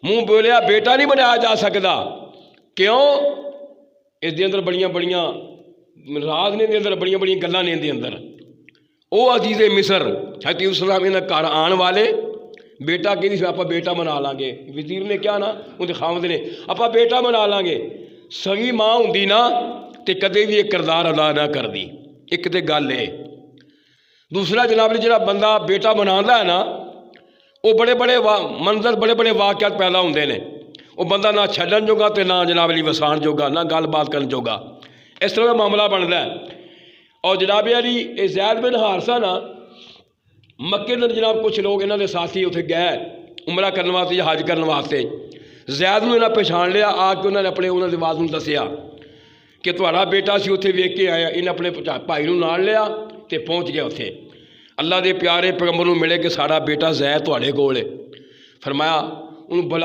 منہ بولیا بیٹا نہیں بنایا جا سکتا. کیوں؟ اس دے اندر بڑیاں بڑیاں راز نے، اندر بڑیاں بڑیاں گلاں نے. اندر وہ عزیز مصر حضرت یوسف السلام انہاں گھر آن والے بیٹا کہ نہیں آپ بیٹا بنا لیں گے. وزیر نے کیا نا اندر خامد نے آپ بیٹا بنا لیں گے. سگی ماں ہوندی نا تے کدے بھی ایک کردار ادا نہ کر دی. ایک تے گل ہے. دوسرا جناب نے جڑا بندہ بیٹا بناتا ہے نا وہ بڑے بڑے منظر بڑے بڑے واقعات پیدا ہوندے نے. وہ بندہ نہ چھڈن جوگا تے نہ جناب علی وسان جوگا نہ گل بات کرن جوگا. اس طرح کا معاملہ بنتا ہے. اور جناب علی زید بن حارثہ نا مکے نے جناب کچھ لوگ انہوں نے ساتھی اتنے گئے عمرہ کرنے واسطے یا حج کرنے واسطے. زید نے انہیں پہچان لیا. آ کے انہوں نے اپنے انہوں نے واز میں دسیا کہ تہاڈا بیٹا سی اتنے ویکھ کے آیا. انہیں اپنے بھائی نوں نال لیا تے پہنچ گیا اتنے. اللہ دے پیارے پیغمبر نوں ملے کہ ساڈا بیٹا زید تہاڈے کول ہے. فرمایا انہوں بلا